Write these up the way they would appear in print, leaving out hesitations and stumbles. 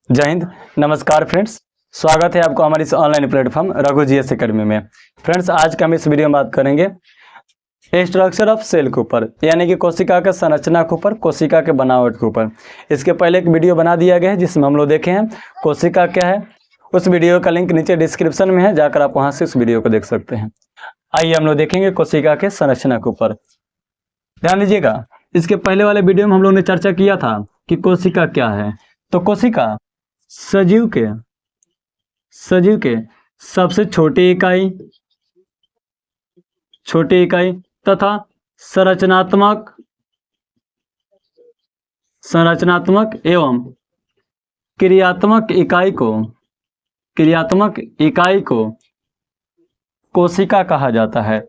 जय हिंद। नमस्कार फ्रेंड्स, स्वागत है आपको हमारी इस online platform Raghu GS academy में। फ्रेंड्स, आज का हम इस वीडियो में बात करेंगे स्ट्रक्चर ऑफ सेल के ऊपर, यानी कि कोशिका के संरचना के ऊपर, कोशिका के बनावट के ऊपर। इसके पहले एक वीडियो बना दिया गया है जिसमें हम लोग देखे हैं कोशिका क्या है। उस वीडियो का लिंक नीचे डिस्क्रिप्शन में है, जाकर आप वहां से उस वीडियो को देख सकते हैं। आइए हम लोग देखेंगे कोशिका के संरचना के ऊपर। ध्यान दीजिएगा, इसके पहले वाले वीडियो में हम लोग ने चर्चा किया था कि कोशिका क्या है। तो कोशिका सजीव के सबसे छोटी इकाई तथा संरचनात्मक एवं क्रियात्मक इकाई को कोशिका कहा जाता है।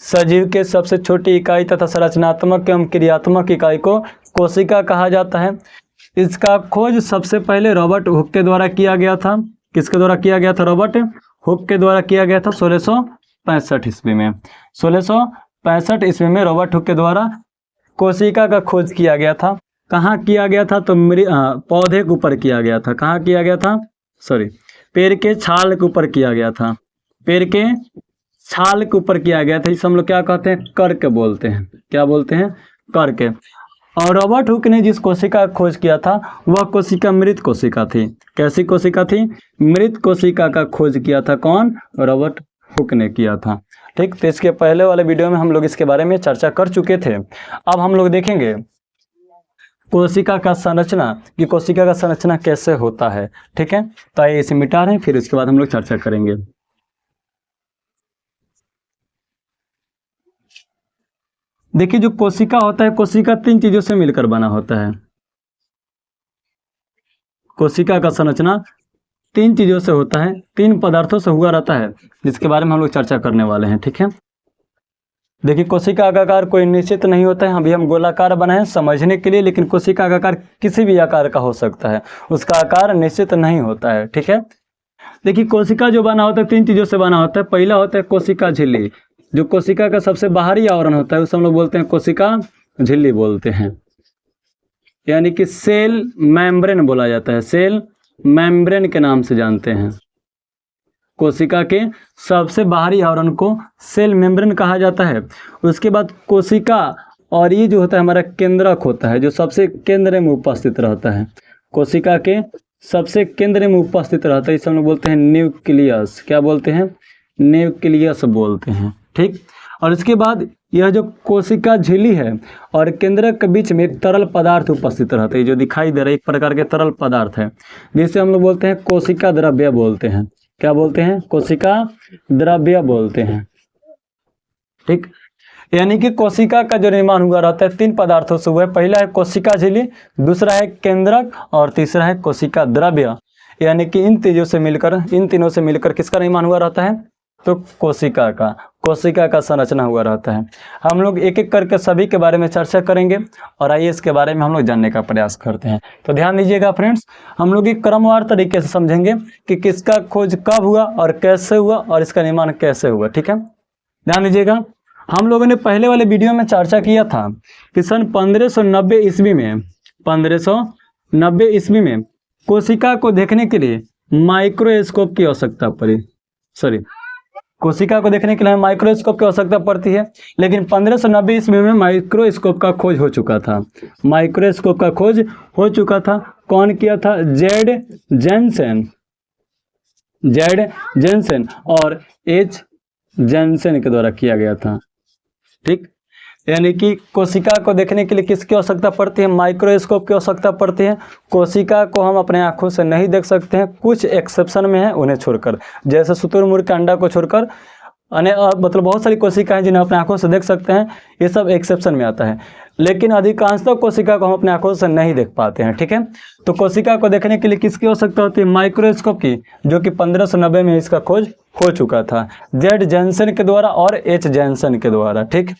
सजीव के सबसे छोटी इकाई तथा संरचनात्मक एवं क्रियात्मक इकाई को कोशिका कहा जाता है। इसका खोज सबसे पहले रॉबर्ट हुक के द्वारा किया गया था। किसके द्वारा किया गया था? रॉबर्ट हुक के द्वारा किया गया था 1665 ईस्वी में। 1665 ईस्वी में रॉबर्ट हुक के द्वारा कोशिका का खोज किया गया था। कहाँ किया गया था? तो पौधे के ऊपर किया गया था। कहाँ किया गया था? पेड़ के छाल के ऊपर किया गया था। पेड़ के छाल के ऊपर किया गया था। इसे हम लोग क्या कहते हैं? कर्क बोलते हैं। क्या बोलते हैं? कर्क। और रॉबर्ट हुक ने जिस कोशिका का खोज किया था वह कोशिका मृत कोशिका थी। कैसी कोशिका थी? मृत कोशिका का खोज किया था। कौन? रॉबर्ट हुक ने किया था। ठीक, तो इसके पहले वाले वीडियो में हम लोग इसके बारे में चर्चा कर चुके थे। अब हम लोग देखेंगे कोशिका का संरचना, कि कोशिका का संरचना कैसे होता है। ठीक है, तो आइए इसे मिटा रहे हैं, फिर उसके बाद हम लोग चर्चा करेंगे। देखिए, जो कोशिका होता है, कोशिका 3 चीजों से मिलकर बना होता है। कोशिका का संरचना 3 चीजों से होता है, 3 पदार्थों से हुआ रहता है, जिसके बारे में हम लोग चर्चा करने वाले हैं। ठीक है, देखिए, कोशिका का आकार कोई निश्चित नहीं होता है। अभी हम गोलाकार बनाए समझने के लिए, लेकिन कोशिका का आकार किसी भी आकार का हो सकता है, उसका आकार निश्चित नहीं होता है। ठीक है, देखिए, कोशिका जो बना होता है 3 चीजों से बना होता है। पहला होता है कोशिका झिल्ली। जो कोशिका का सबसे बाहरी आवरण होता है उसे हम लोग बोलते हैं कोशिका झिल्ली बोलते हैं, यानी कि सेल मेम्ब्रेन बोला जाता है। सेल मेम्ब्रेन के नाम से जानते हैं। कोशिका के सबसे बाहरी आवरण को सेल मेम्ब्रेन कहा जाता है। उसके बाद कोशिका, और ये जो होता है हमारा केंद्रक होता है, जो सबसे केंद्र में उपस्थित रहता है। कोशिका के सबसे केंद्र में उपस्थित रहता है, इसे हम लोग बोलते हैं न्यूक्लियस। क्या बोलते हैं? न्यूक्लियस बोलते हैं। ठीक, और इसके बाद यह जो कोशिका झिल्ली है और केंद्रक के बीच में एक तरल पदार्थ उपस्थित रहता है, जो दिखाई दे रहा है एक प्रकार के तरल पदार्थ है, जिसे हम लोग बोलते हैं कोशिका द्रव्य बोलते हैं। क्या बोलते हैं? कोशिका द्रव्य बोलते हैं। ठीक, यानी कि कोशिका का जो निर्माण हुआ रहता है 3 पदार्थों से हुआ है। पहला है कोशिका झिल्ली, दूसरा है केंद्रक, और तीसरा है कोशिका द्रव्य। यानी कि इन तीनों से मिलकर किसका निर्माण हुआ रहता है? तो कोशिका का संरचना हुआ रहता है। हम लोग एक एक करके सभी के बारे में चर्चा करेंगे, और आइए इसके बारे में हम लोग जानने का प्रयास करते हैं। तो ध्यान दीजिएगा फ्रेंड्स, हम लोग एक क्रमवार तरीके से समझेंगे कि किसका खोज कब हुआ और कैसे हुआ और इसका निर्माण कैसे हुआ। ठीक है, ध्यान दीजिएगा, हम लोगों ने पहले वाले वीडियो में चर्चा किया था कि सन 1590 ईस्वी में कोशिका को देखने के लिए माइक्रोस्कोप की आवश्यकता पड़ी। कोशिका को देखने के लिए माइक्रोस्कोप की आवश्यकता पड़ती है, लेकिन 1590 ईस्वी में माइक्रोस्कोप का खोज हो चुका था। माइक्रोस्कोप का खोज हो चुका था। कौन किया था? जेड जेनसेन और एच जेनसेन के द्वारा किया गया था। ठीक, यानी कि कोशिका को देखने के लिए किसकी आवश्यकता पड़ती है? माइक्रोस्कोप की आवश्यकता पड़ती है। कोशिका को हम अपने आंखों से नहीं देख सकते हैं, कुछ एक्सेप्शन में है उन्हें छोड़कर, जैसे शुतुरमुर्ग के अंडा को छोड़कर मतलब बहुत सारी कोशिकाएं जिन्हें अपने आंखों से देख सकते हैं, ये सब एक्सेप्शन में आता है, लेकिन अधिकांशतः कोशिका को हम अपने आंखों से नहीं देख पाते हैं। ठीक है, तो कोशिका को देखने के लिए किसकी आवश्यकता होती है? माइक्रोस्कोप की, जो कि 1590 में इसका खोज हो चुका था, जेड जेनसेन के द्वारा और एच जेनसेन के द्वारा। ठीक,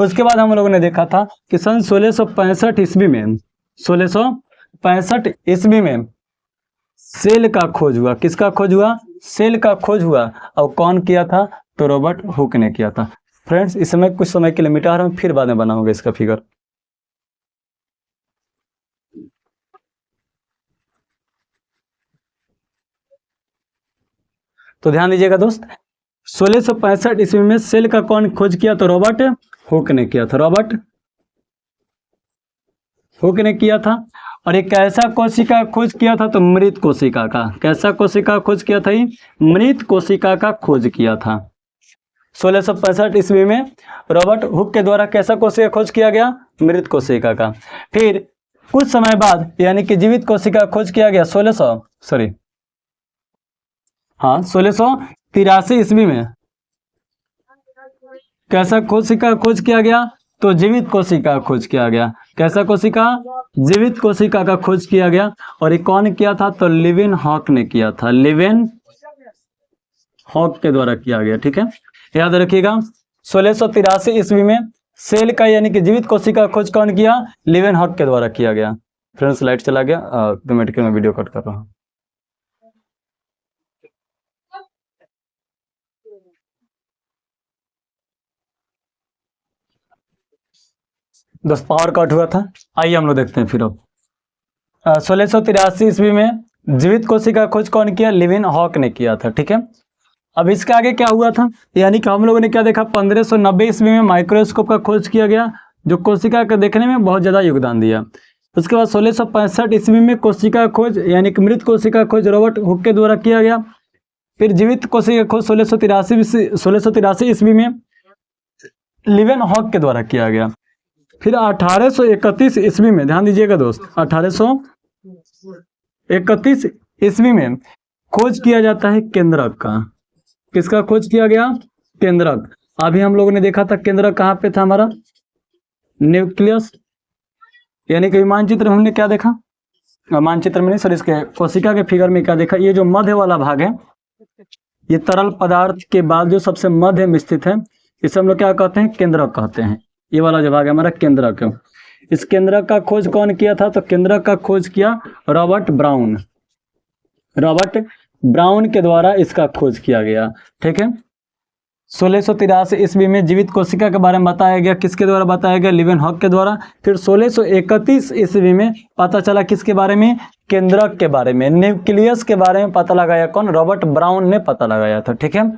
उसके बाद हम लोगों ने देखा था कि सन 1665 ईस्वी में सेल का खोज हुआ। किसका खोज हुआ? सेल का खोज हुआ। और कौन किया था? तो रॉबर्ट हुक ने किया था। फ्रेंड्स, इस समय कुछ समय के लिए मिटा रहा हूँ, फिर बाद में बनाऊंगा इसका फिगर। तो ध्यान दीजिएगा दोस्त, 1665 ईस्वी में सेल का कौन खोज किया? तो रॉबर्ट हुक ने किया था, रॉबर्ट हुक ने किया था। और एक कैसा कोशिका खोज किया था? तो मृत कोशिका का। कैसा कोशिका खोज किया था? ये मृत कोशिका का खोज किया था। 1665 ईस्वी में रॉबर्ट हुक के द्वारा कैसा कोशिका खोज किया गया? मृत कोशिका का। फिर कुछ समय बाद यानी कि जीवित कोशिका खोज किया गया 1683 ईस्वी में। कैसा कोशिका खोज किया गया? तो जीवित कोशिका खोज किया गया। कैसा कोशिका? जीवित कोशिका का खोज किया गया। और ये कौन किया था? तो लिविन हॉक ने किया था, लिविन हॉक के द्वारा किया गया। ठीक है, याद रखिएगा। 1683 ईस्वी में सेल का यानी कि जीवित कोशिका खोज कौन किया? लिविन हॉक के द्वारा किया गया। फ्रेंड्स लाइट चला गया, ऑटोमेटिकली मैं वीडियो कट कर रहा हूँ। दोस्त पावर कट हुआ था, आइए हम लोग देखते हैं फिर अब। 1683 ईस्वी में जीवित कोशिका खोज कौन किया? लिविन हॉक ने किया था। ठीक है, अब इसके आगे क्या हुआ था? यानी कि हम लोगों ने क्या देखा? 1590 ईस्वी में माइक्रोस्कोप का खोज किया गया, जो कोशिका के देखने में बहुत ज़्यादा योगदान दिया। उसके बाद 1665 ईस्वी में कोशिका खोज यानी कि मृत कोशिका खोज रॉबर्ट हुक के द्वारा किया गया। फिर जीवित कोशिका खोज 1683 ईस्वी में लिविन हॉक के द्वारा किया गया। फिर 1831 ईस्वी में, ध्यान दीजिएगा दोस्त, 1831 ईस्वी में खोज किया जाता है केंद्रक का। किसका खोज किया गया? केंद्रक। अभी हम लोगों ने देखा था केंद्रक कहाँ पे था हमारा? न्यूक्लियस। यानी कि मानचित्र में हमने क्या देखा? मानचित्र में नहीं सर, इसके कोशिका के फिगर में क्या देखा? ये जो मध्य वाला भाग है, ये तरल पदार्थ के बाद जो सबसे मध्य में स्थित है, इसे हम लोग क्या कहते हैं? केंद्रक कहते हैं। ये वाला जो भाग है हमारा केंद्रक है। इस केंद्रक का खोज कौन किया था? तो केंद्रक का खोज किया रॉबर्ट ब्राउन। रॉबर्ट ब्राउन के द्वारा इसका खोज किया गया। ठीक है, 1683 ईस्वी में जीवित कोशिका के बारे में बताया गया। किसके द्वारा बताया गया? लिविन हॉक के द्वारा। फिर 1631 ईस्वी में पता चला किसके बारे में? केंद्रक के बारे में, न्यूक्लियस के बारे में पता लगाया कौन? रॉबर्ट ब्राउन ने पता लगाया था। ठीक है,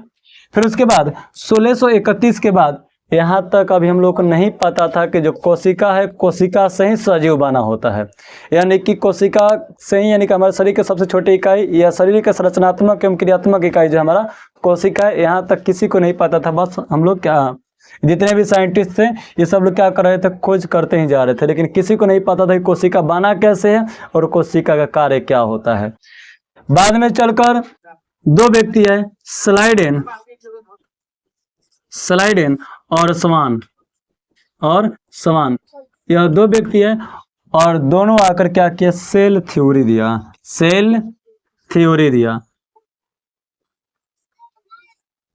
फिर उसके बाद 1631 के बाद यहाँ तक अभी हम लोग को नहीं पता था कि जो कोशिका है, कोशिका से ही सजीव बना होता है। यानी कि कोशिका से ही, यानी कि हमारे शरीर की सबसे छोटी इकाई या शरीर के संरचनात्मक एवं क्रियात्मक इकाई जो हमारा कोशिका है, यहाँ तक किसी को नहीं पता था। बस हम लोग क्या, जितने भी साइंटिस्ट थे ये सब लोग क्या कर रहे थे? खोज करते ही जा रहे थे, लेकिन किसी को नहीं पता था कि कोशिका बना कैसे है और कोशिका का कार्य क्या होता है। बाद में चलकर दो व्यक्ति है, स्लाइडेन और सवान, यह दो व्यक्ति है और दोनों आकर क्या किया? सेल थ्योरी दिया।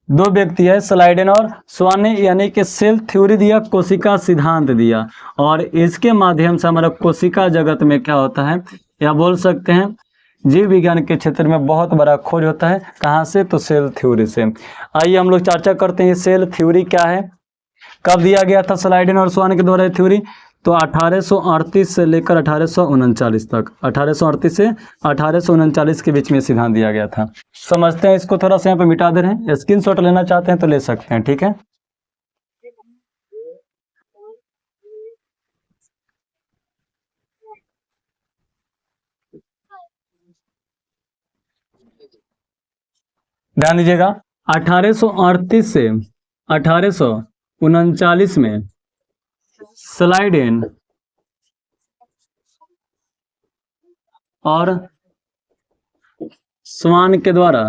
दो व्यक्ति है, स्लाइडेन और स्वान ने, यानी कि सेल थ्योरी दिया, कोशिका सिद्धांत दिया। और इसके माध्यम से हमारा कोशिका जगत में क्या होता है, या बोल सकते हैं जीव विज्ञान के क्षेत्र में बहुत बड़ा खोज होता है। कहाँ से? तो सेल थ्योरी से। आइए हम लोग चर्चा करते हैं सेल थ्योरी क्या है, कब दिया गया था स्लाइडेन और स्वान के द्वारा थ्योरी? तो 1838 से लेकर 1839 तक, 1838 से 1839 के बीच में सिद्धांत दिया गया था। समझते हैं इसको, थोड़ा सा यहाँ पे मिटा दे रहे हैं। स्क्रीनशॉट लेना चाहते हैं तो ले सकते हैं। ठीक है, ध्यान दीजिएगा। 1838 से 1839 में स्लाइडेन और स्वान के द्वारा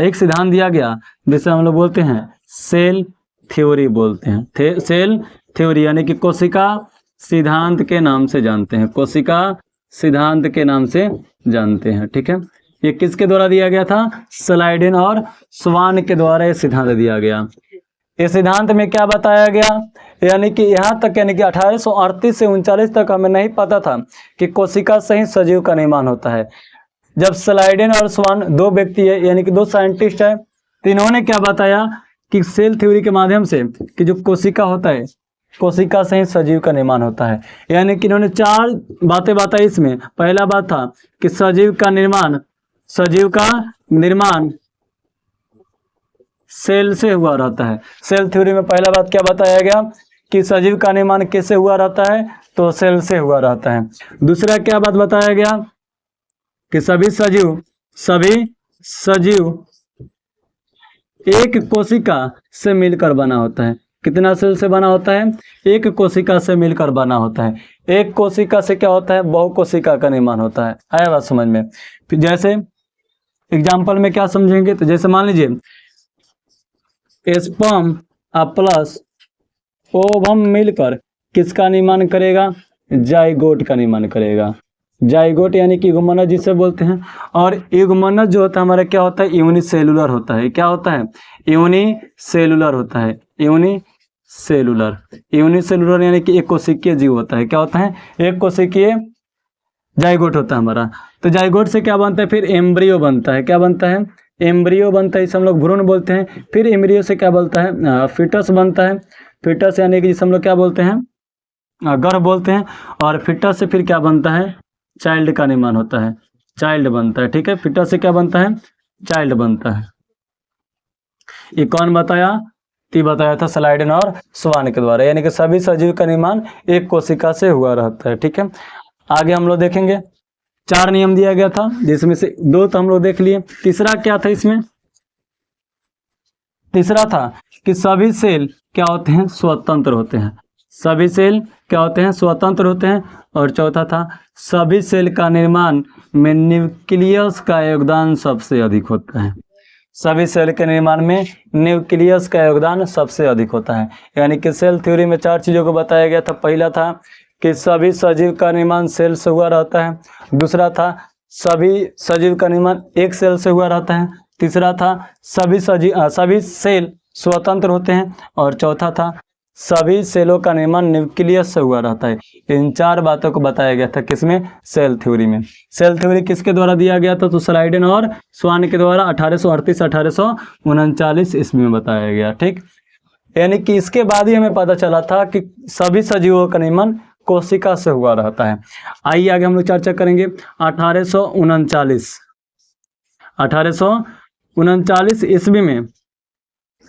एक सिद्धांत दिया गया जिसे हम लोग बोलते हैं सेल थ्योरी बोलते हैं। सेल थ्योरी यानी कि कोशिका सिद्धांत के नाम से जानते हैं, कोशिका सिद्धांत के नाम से जानते हैं। ठीक है, ये किसके द्वारा दिया गया था? स्लाइडेन और स्वान के द्वारा ये सिद्धांत दिया गया। इस सिद्धांत में क्या बताया गया? यानी कि यहाँ तक, यानी कि 1838 से 39 तक हमें नहीं पता था कि कोशिका से ही सजीव का निर्माण होता है। जब स्लाइडेन और स्वान दो व्यक्ति है, यानी कि दो साइंटिस्ट है, तो इन्होंने क्या बताया कि सेल थ्योरी के माध्यम से कि जो कोशिका होता है कोशिका से ही सजीव का निर्माण होता है। यानी कि इन्होंने चार बातें बताई इसमें। पहला बात था कि सजीव का निर्माण सेल से हुआ रहता है। सेल थ्योरी में पहला बात क्या बताया गया कि सजीव का निर्माण कैसे हुआ रहता है, तो सेल से हुआ रहता है। दूसरा क्या बात बताया गया कि सभी सजीव एक कोशिका से मिलकर बना होता है। कितना सेल से बना होता है? एक कोशिका से मिलकर बना होता है। एक कोशिका से क्या होता है? बहुकोशिका का निर्माण होता है। आया बात समझ में? फिर जैसे एग्जाम्पल में क्या समझेंगे, तो जैसे मान लीजिए स्पर्म प्लस ओवम मिलकर किसका निर्माण करेगा? जाइगोट का निर्माण करेगा। जाइगोट यानी कि युग्मनज जिसे बोलते हैं। और युग्मनज जो होता है हमारा क्या होता है? यूनिसेलुलर होता है। क्या होता है? यूनिसेलुलर होता है। यूनिसेलुलर यानी कि एक कोशिकीय जीव होता है। क्या होता है? एक कोशिकीय जाइगोट होता है हमारा। तो जाइगोट से क्या बनता है? फिर एम्ब्रियो बनता है। क्या बनता है? एम्ब्रियो बनता है, इसे हम लोग भ्रूण बोलते हैं। फिर एम्ब्रियो से क्या बनता है? फिटस बनता है। फिटस यानी कि जिसे हम लोग क्या बोलते हैं? गर्भ बोलते हैं। और फिटस से फिर क्या बनता है? चाइल्ड का निर्माण होता है। चाइल्ड बनता है। ठीक है, फिटस से क्या बनता है? चाइल्ड बनता है। ये कौन बताया? ती बताया था स्लाइडेन और स्वान के द्वारा। यानी कि सभी सजीव का निर्माण एक कोशिका से हुआ रहता है। ठीक है, आगे हम लोग देखेंगे। 4 नियम दिया गया था, जिसमें से 2 तो हम लोग देख लिए। तीसरा क्या था इसमें? तीसरा था कि सभी सेल क्या होते हैं? स्वतंत्र होते हैं। सभी सेल क्या होते हैं? स्वतंत्र होते हैं। और चौथा था सभी सेल का निर्माण में न्यूक्लियस का योगदान सबसे अधिक होता है। सभी सेल के निर्माण में न्यूक्लियस का योगदान सबसे अधिक होता है। यानी कि सेल थ्योरी में 4 चीज़ों को बताया गया था। पहला था कि सभी सजीव का निर्माण सेल से हुआ रहता है। दूसरा था सभी सजीव का निर्माण एक सेल से हुआ रहता है। तीसरा था सभी सेल स्वतंत्र होते हैं। और चौथा था सभी सेलों का निर्माण न्यूक्लियस से हुआ रहता है। इन 4 बातों को बताया गया था किसमें? सेल थ्योरी में। सेल थ्योरी किसके द्वारा दिया गया था? तो स्लाइडेन और स्वान के द्वारा 1838-1839 ईस्वी में बताया गया। ठीक, यानी कि इसके बाद ही हमें पता चला था कि सभी सजीवों का निर्माण कोशिका से हुआ रहता है। आइए आगे हम लोग चर्चा करेंगे। 1839 ईस्वी में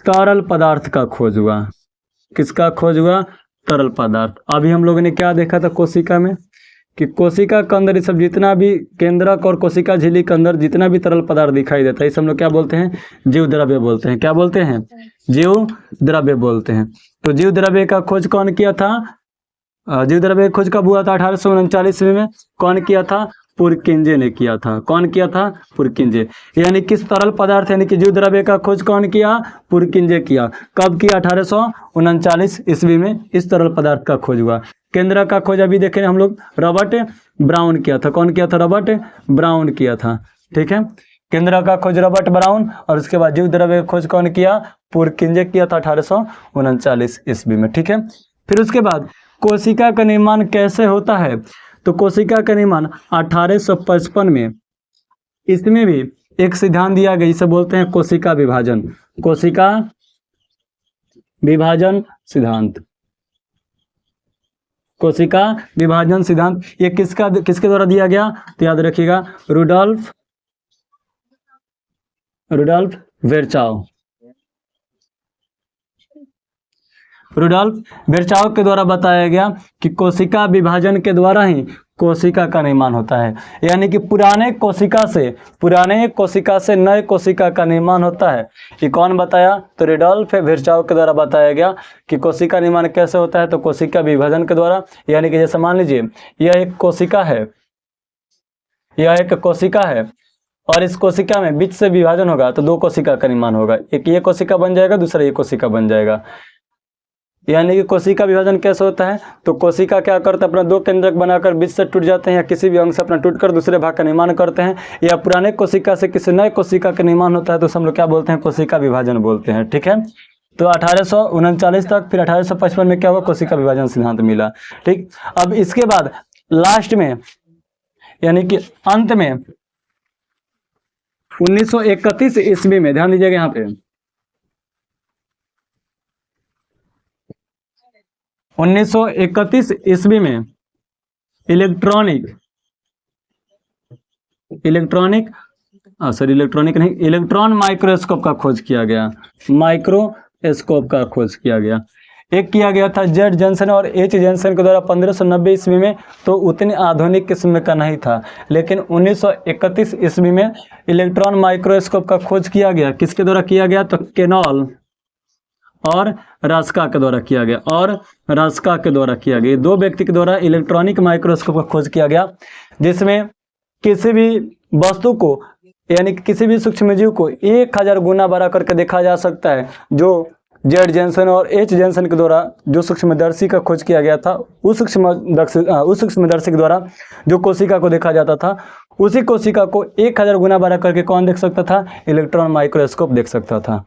तरल पदार्थ का खोज हुआ। किसका खोज हुआ? तरल पदार्थ। अभी हम लोगों ने क्या देखा था कोशिका में कि कोशिका के अंदर ये सब जितना भी केंद्रक और कोशिका झिल्ली के अंदर जितना भी तरल पदार्थ दिखाई देता है, इसे हम लोग क्या बोलते हैं? जीव द्रव्य बोलते हैं। क्या बोलते हैं? जीव द्रव्य बोलते हैं। तो जीव द्रव्य का खोज कौन किया था? जीव द्रव्य की खोज कब हुआ था? 1839 में। कौन किया था? पुरकिंजे ने किया था। कौन किया था? पुरकिंजे। यानी किस तरल पदार्थ यानी कि जीव द्रव्य का खोज कौन किया? पुरकिंजे किया। कब किया? 1839 ईस्वी में इस तरल पदार्थ का खोज हुआ। केंद्र का खोज अभी देखें हम लोग, रॉबर्ट ब्राउन किया था। कौन किया था? रॉबर्ट ब्राउन किया था। ठीक है, केंद्र का खोज रॉबर्ट ब्राउन। और उसके बाद जीव द्रव्य का खोज कौन किया? पुरकिंजे किया था 1839 ईस्वी में। ठीक है, फिर उसके बाद कोशिका का निर्माण कैसे होता है? तो कोशिका का निर्माण 1855 में, इसमें भी एक सिद्धांत दिया गया, इसे बोलते हैं कोशिका विभाजन। कोशिका विभाजन सिद्धांत। कोशिका विभाजन सिद्धांत ये किसके द्वारा दिया गया? तो याद रखिएगा, रुडोल्फ विर्चाव। रुडोल्फ विर्चाव के द्वारा बताया गया कि कोशिका विभाजन के द्वारा ही कोशिका का निर्माण होता है। यानी कि पुराने कोशिका से नए कोशिका का निर्माण होता है। ये कौन बताया? तो रुडोल्फ विर्चाव के द्वारा बताया गया कि कोशिका निर्माण कैसे होता है। तो कोशिका विभाजन के द्वारा। यानी कि जैसे मान लीजिए यह एक कोशिका है और इस कोशिका में बीच से विभाजन होगा तो 2 कोशिका का निर्माण होगा। एक ये कोशिका बन जाएगा, दूसरा ये कोशिका बन जाएगा। यानी कि कोशिका विभाजन कैसे होता है? तो कोशिका क्या करता है? अपना 2 केंद्रक बनाकर बीच से टूट जाते हैं, या किसी भी अंग से अपना टूटकर दूसरे भाग का निर्माण करते हैं, या पुराने कोशिका से किसी नए कोशिका का निर्माण होता है, तो हम लोग क्या बोलते हैं? कोशिका विभाजन बोलते हैं। ठीक है, तो 1839 तक, फिर 1855 में क्या हुआ? कोशिका विभाजन सिद्धांत मिला। ठीक, अब इसके बाद लास्ट में यानी कि अंत में 1931 ईस्वी में, ध्यान दीजिएगा यहाँ पे, 1931 ईस्वी में इलेक्ट्रॉन माइक्रोस्कोप का खोज किया गया। माइक्रोस्कोप का खोज किया गया। एक किया गया था जेड जॉनसन और एच जॉनसन के द्वारा 1590 ईस्वी में, तो उतनी आधुनिक किस्म का नहीं था। लेकिन 1931 ईस्वी में इलेक्ट्रॉन माइक्रोस्कोप का खोज किया गया। किसके द्वारा किया गया? तो केनॉल और रास्का के द्वारा किया गया। दो व्यक्ति के द्वारा इलेक्ट्रॉनिक माइक्रोस्कोप का खोज किया गया, जिसमें किसी भी वस्तु को यानी कि किसी भी सूक्ष्मजीव को 1000 गुना बड़ा करके देखा जा सकता है। जो जेड जॉनसन और एच जॉनसन के द्वारा जो सूक्ष्मदर्शी का खोज किया गया था, उस सूक्ष्मदर्शी के द्वारा जो कोशिका को देखा जाता था, उसी कोशिका को 1000 गुना बड़ा करके कौन देख सकता था? इलेक्ट्रॉन माइक्रोस्कोप देख सकता था।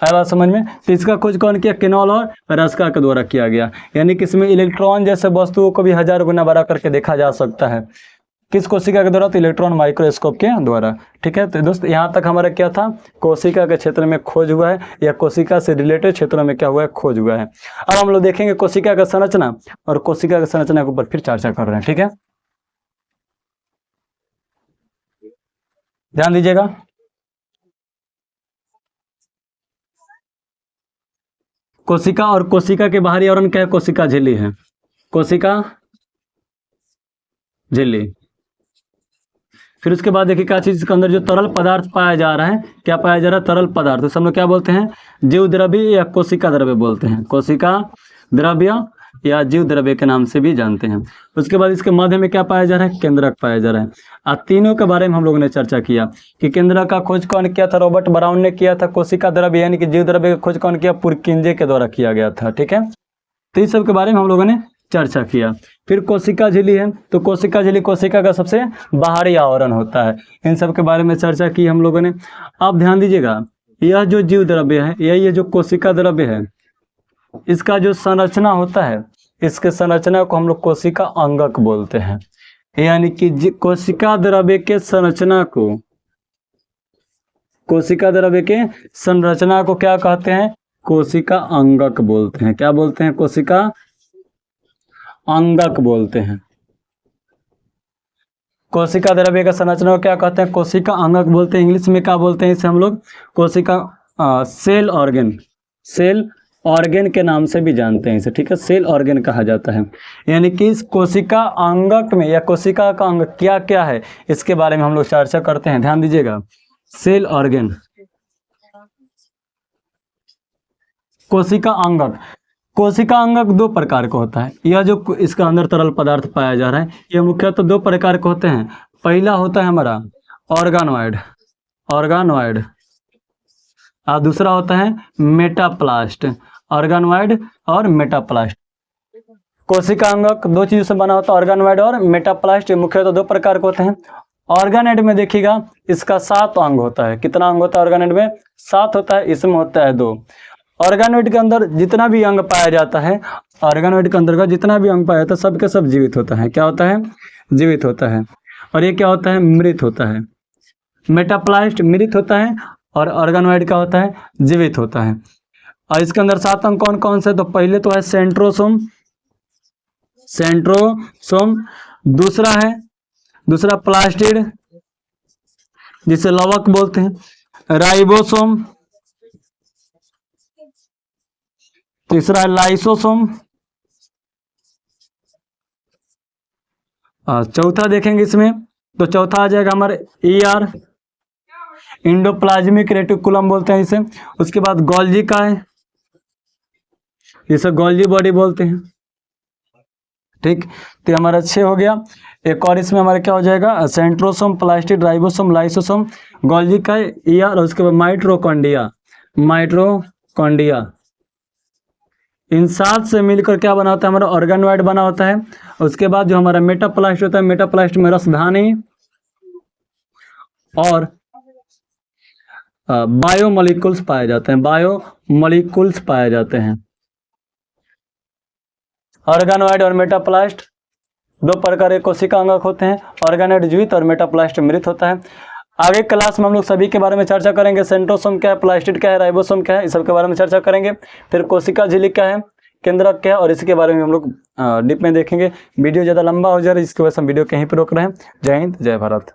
है बात समझ में? तो इसका खोज कौन किया? केनॉल और रास्का के द्वारा किया गया। यानी कि इसमें इलेक्ट्रॉन जैसे वस्तुओं को भी 1000 गुना बड़ा करके देखा जा सकता है। किस कोशिका के द्वारा? तो इलेक्ट्रॉन माइक्रोस्कोप के द्वारा। ठीक है, तो दोस्त यहाँ तक हमारा क्या था? कोशिका के क्षेत्र में खोज हुआ है, या कोशिका से रिलेटेड क्षेत्रों में क्या हुआ है? खोज हुआ है। अब हम लोग देखेंगे कोशिका का संरचना, और कोशिका का संरचना के ऊपर फिर चर्चा कर रहे हैं। ठीक है, ध्यान दीजिएगा। कोशिका और कोशिका के बाहरी आवरण क्या है? कोशिका झिल्ली है। कोशिका झिल्ली। फिर उसके बाद देखिए क्या चीज के अंदर जो तरल पदार्थ पाया जा रहा है, क्या पाया जा रहा है? तरल पदार्थ। तो हम लोग क्या बोलते हैं? जीव द्रव्य या कोशिका द्रव्य बोलते हैं। कोशिका द्रव्य या जीव द्रव्य के नाम से भी जानते हैं। उसके बाद इसके मध्य में क्या पाया जा रहा है? केंद्रक पाया जा रहा है। आज तीनों के बारे में हम लोगों ने चर्चा किया कि केंद्रक का खोज कौन किया था? रॉबर्ट ब्राउन ने किया था। कोशिका द्रव्य यानी कि जीव द्रव्य का खोज कौन किया? पुरकिंजे के द्वारा किया गया था। ठीक है, तो इस सब के बारे में हम लोगों ने चर्चा किया। फिर कोशिका झिल्ली है, तो कोशिका झिल्ली कोशिका का सबसे बाहरी आवरण होता है। इन सब के बारे में चर्चा की हम लोगों ने। आप ध्यान दीजिएगा, यह जो जीव द्रव्य है, ये जो कोशिका द्रव्य है, इसका जो संरचना होता है, इसके संरचना को हम लोग कोशिका अंगक बोलते हैं। यानी कि कोशिका द्रव्य के संरचना को क्या कहते हैं? कोशिका अंगक बोलते हैं। क्या बोलते हैं? कोशिका अंगक बोलते हैं। कोशिका द्रव्य का संरचना को क्या कहते हैं? कोशिका अंगक बोलते हैं। इंग्लिश में क्या बोलते हैं इसे हम लोग? कोशिका सेल ऑर्गेन के नाम से भी जानते हैं इसे। ठीक है, सेल ऑर्गेन कहा जाता है। यानी कि इस कोशिका अंगक में या कोशिका का अंग क्या क्या है, इसके बारे में हम लोग चर्चा करते हैं। ध्यान दीजिएगा, सेल ऑर्गेन, कोशिका अंगक। कोशिका अंगक दो प्रकार का होता है। यह जो इसका अंदर तरल पदार्थ पाया जा रहा है, यह मुख्यतः दो प्रकार के होते हैं। पहला होता है हमारा ऑर्गेनॉइड, और दूसरा होता है मेटाप्लास्ट। ऑर्गेनॉइड और मेटाप्लास्ट। कोशिका अंगक दो चीजों से बना होता है, ऑर्गेनॉइड और मेटाप्लास्ट। ये मुख्यतः दो प्रकार के होते हैं। ऑर्गेनॉइड में देखिएगा, इसका 7 अंग होता है। कितना अंग होता है ऑर्गेनॉइड में? 7 होता है। इसमें होता है 2। ऑर्गेनॉइड के अंदर जितना भी अंग पाया जाता है, ऑर्गेनॉइड के अंदर का जितना भी अंग पाया जाता है, सब के सब जीवित होता है। क्या होता है? जीवित होता है। और ये क्या होता है? मृत होता है। मेटाप्लास्ट मृत होता है और ऑर्गेनॉइड क्या होता है? जीवित होता है। और इसके अंदर 7 अंग कौन कौन से? तो पहले तो है सेंट्रोसोम, दूसरा प्लास्टिड जिसे लवक बोलते हैं, राइबोसोम, तीसरा है लाइसोसोम, चौथा देखेंगे इसमें तो चौथा आ जाएगा हमारे ER, इंडोप्लाज्मिक रेटिकुलम बोलते हैं इसे। उसके बाद गोल्जी का है, इसे गोल्जी बॉडी बोलते हैं। ठीक, तो हमारा 6 हो गया। एक और इसमें हमारा क्या हो जाएगा? Centrosome, plastid, ribosome, lysosome, Golgi का, ER, और उसके बाद माइटोकॉन्ड्रिया। इन 7 से मिलकर क्या बना होता है? हमारा ऑर्गेनॉइड बना होता है। उसके बाद जो हमारा मेटाप्लास्ट होता है, मेटाप्लास्ट में रसधानी और बायोमोलिक्यूल्स पाए जाते हैं। ऑर्गेनॉइड और मेटाप्लास्ट दो प्रकार के कोशिका अंगक होते हैं। ऑर्गेनॉइड जीवित और मेटाप्लास्ट मृत होता है। आगे क्लास में हम लोग सभी के बारे में चर्चा करेंगे। सेंट्रोसोम क्या है, प्लास्टिड क्या है, राइबोसोम क्या है, इस सब के बारे में चर्चा करेंगे। फिर कोशिका झिल्ली क्या है, केंद्रक क्या है और इसके बारे में हम लोग डीप में देखेंगे। वीडियो ज़्यादा लंबा हो जा रहा है, इसकी वजह से हम वीडियो कहीं पर रोक रहे हैं। जय हिंद, जय भारत।